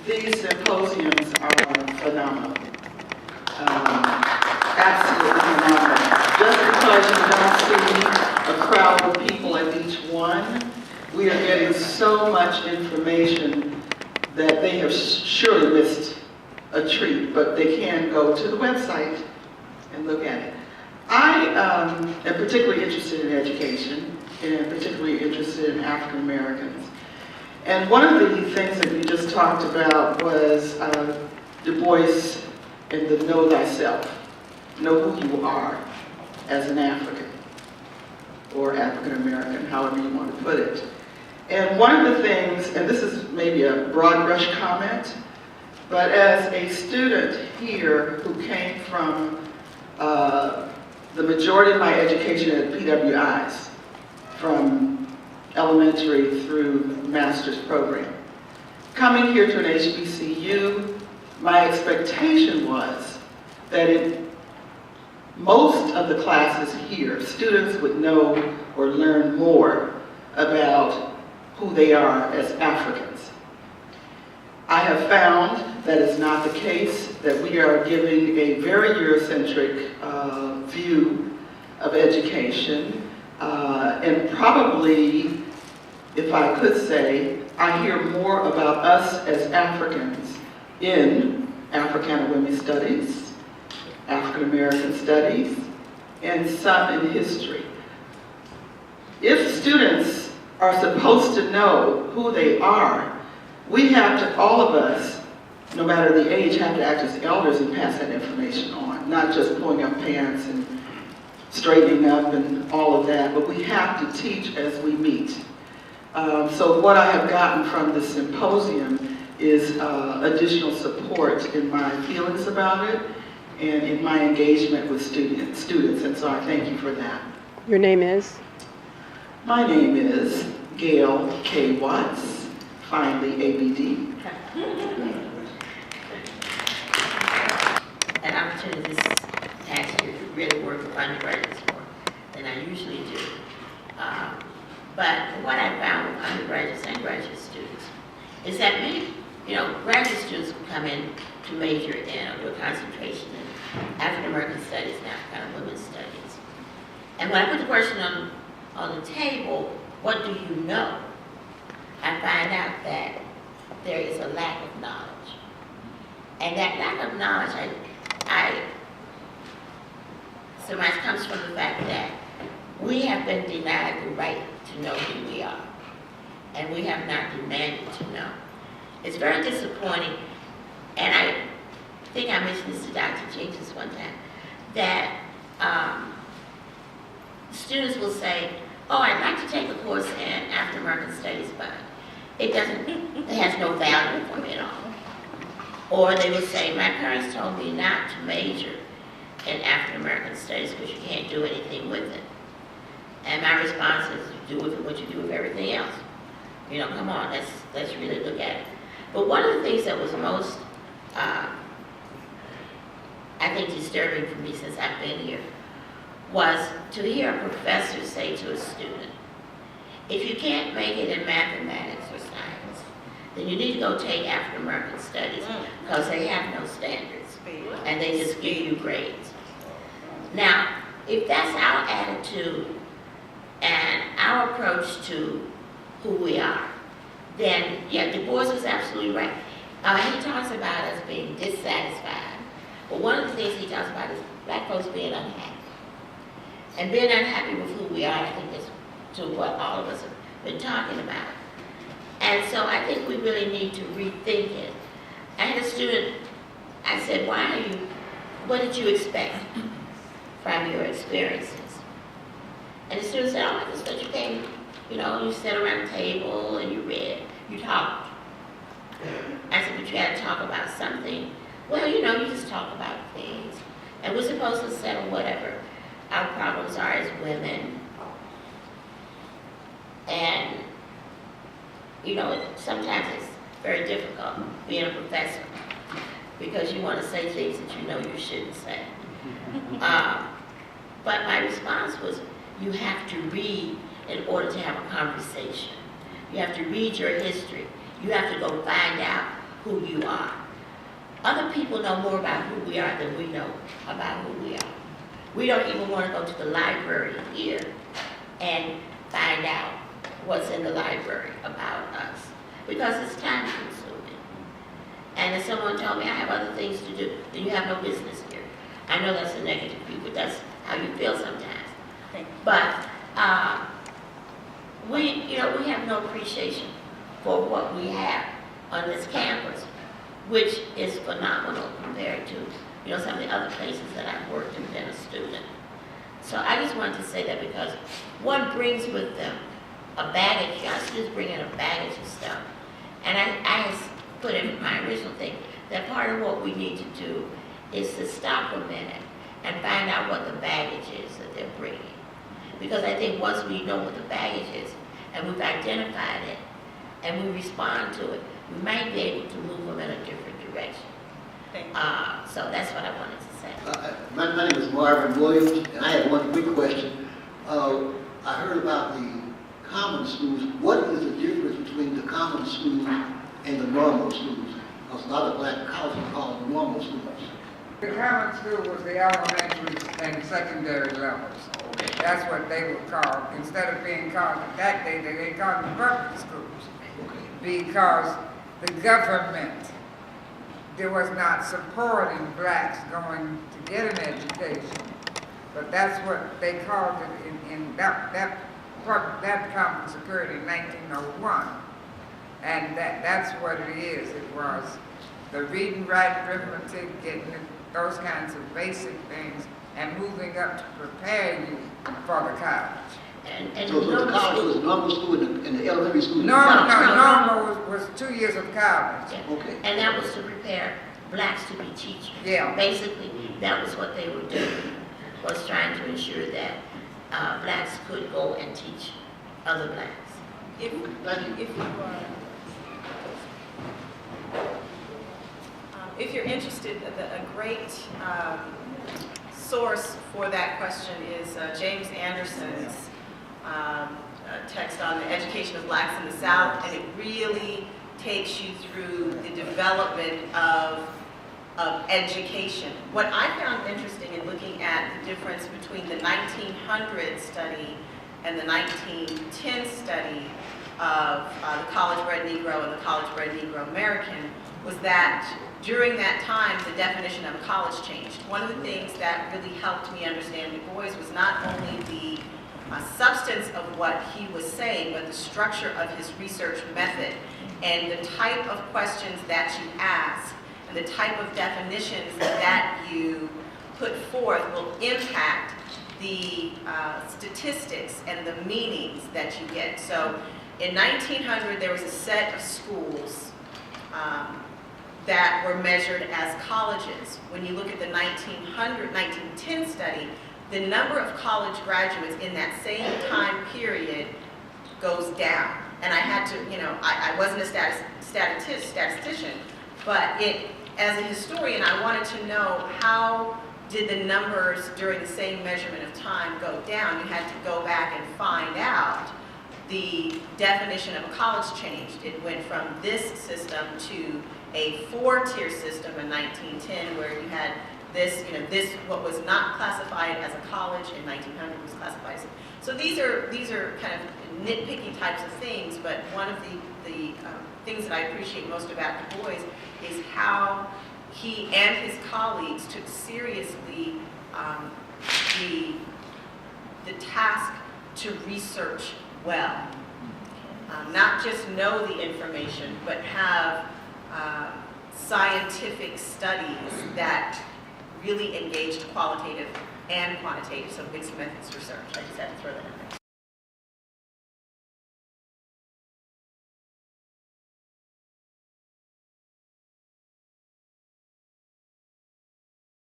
These symposiums are phenomenal. Absolutely phenomenal. Just because you don't see a crowd of people at each one, we are getting so much information that they have surely missed a treat, but they can go to the website and look at it. I am particularly interested in education, and particularly interested in African Americans. And one of the things that you just talked about was Du Bois and the know thyself, know who you are as an African, or African American, however you want to put it. And one of the things, and this is maybe a broad brush comment, but as a student here who came from the majority of my education at PWIs, from elementary through master's program. Coming here to an HBCU, my expectation was that in most of the classes here, students would know or learn more about who they are as Africans. I have found that is not the case, that we are giving a very Eurocentric view of education, and probably, if I could say, I hear more about us as Africans in Africana Women's Studies, African American Studies, and some in history. If students are supposed to know who they are, we have to, all of us, no matter the age, have to act as elders and pass that information on, not just pulling up pants and straightening up and all of that, but we have to teach as we meet. So what I have gotten from the symposium is additional support in my feelings about it and in my engagement with students, and so I thank you for that. Your name is? My name is Gail K. Watts, finally ABD. An opportunity this past year to really work with undergraduates more than I usually do. But what I found with undergraduates and graduate students is that many, graduate students come in to major in or do a concentration in African American studies and Africana women's studies. And when I put the question on the table, what do you know? I find out that there is a lack of knowledge. And that lack of knowledge, I surmise comes from the fact that we have been denied the right to know who we are. And we have not demanded to know. It's very disappointing, and I think I mentioned this to Dr. Jenkins one time, that students will say, oh, I'd like to take a course in African American Studies, but it has no value for me at all. Or they will say, my parents told me not to major in African American Studies because you can't do anything with it. And my response is, you do with it what you do with everything else. Come on, let's really look at it. But one of the things that was most, I think, disturbing for me since I've been here was to hear a professor say to a student, if you can't make it in mathematics or science, then you need to go take African American Studies because they have no standards and they just give you grades. Now, if that's our attitude and our approach to who we are, then yeah, Du Bois was absolutely right. He talks about us being dissatisfied, but one of the things he talks about is black folks being unhappy. And being unhappy with who we are, I think is to what all of us have been talking about. And so I think we really need to rethink it. I had a student, I said, what did you expect from your experiences? And the student said, oh, I just thought you came, you sat around the table and you read, you talked. I said, but you had to talk about something. Well, you just talk about things. And we're supposed to settle whatever our problems are as women. And, sometimes it's very difficult being a professor because you want to say things that you shouldn't say. But my response was, you have to read in order to have a conversation. You have to read your history. You have to go find out who you are. Other people know more about who we are than we know about who we are. We don't even want to go to the library here and find out what's in the library about us because it's time consuming. And if someone told me I have other things to do, then you have no business here. I know that's a negative view, but that's how you feel sometimes. But we have no appreciation for what we have on this campus, which is phenomenal compared to some of the other places that I've worked and been a student. So I just wanted to say that because one brings with them a baggage. Our students bring in a baggage of stuff. And I put in my original thing that part of what we need to do is to stop a minute and find out what the baggage is that they're bringing. Because I think once we know what the baggage is and we've identified it and we respond to it, we might be able to move them in a different direction. So that's what I wanted to say. My name is Marvin Williams, and I have one quick question. I heard about the common schools. What is the difference between the common schools and the normal schools? Because a lot of black colleges are called normal schools. The common school was the elementary and secondary levels. That's what they were called. Instead of being called that day, they called them public schools. Because the government, there was not supporting blacks going to get an education. But that's what they called it in that conference occurred in 1901. And that's what it is. It was the reading, writing, arithmetic, getting those kinds of basic things, and moving up to prepare you for the college. And So the college was normal school and the elementary school? Normal was 2 years of college. Yeah. Okay. And that was to prepare blacks to be teachers. Yeah. Basically, that was what they were doing, was trying to ensure that blacks could go and teach other blacks. If you're interested, a great source for that question is James Anderson's text on the education of blacks in the South, and it really takes you through the development of education. What I found interesting in looking at the difference between the 1900 study and the 1910 study of the college-bred Negro and the college-bred Negro American was that during that time, the definition of a college changed. One of the things that really helped me understand Du Bois was not only the substance of what he was saying, but the structure of his research method and the type of questions that you ask and the type of definitions that you put forth will impact the statistics and the meanings that you get. So in 1900, there was a set of schools that were measured as colleges. When you look at the 1910 study, the number of college graduates in that same time period goes down. And I had to, I wasn't a statistician, but as a historian, I wanted to know how did the numbers during the same measurement of time go down. You had to go back and find out. The definition of a college changed. It went from this system to a 4-tier system in 1910, where you had this, what was not classified as a college in 1900 was classified as. So these are kind of nitpicky types of things, but one of the things that I appreciate most about Du Bois is how he and his colleagues took seriously the task to research well. Not just know the information, but have scientific studies that really engaged qualitative and quantitative, so mixed methods research. I just had to throw that in there.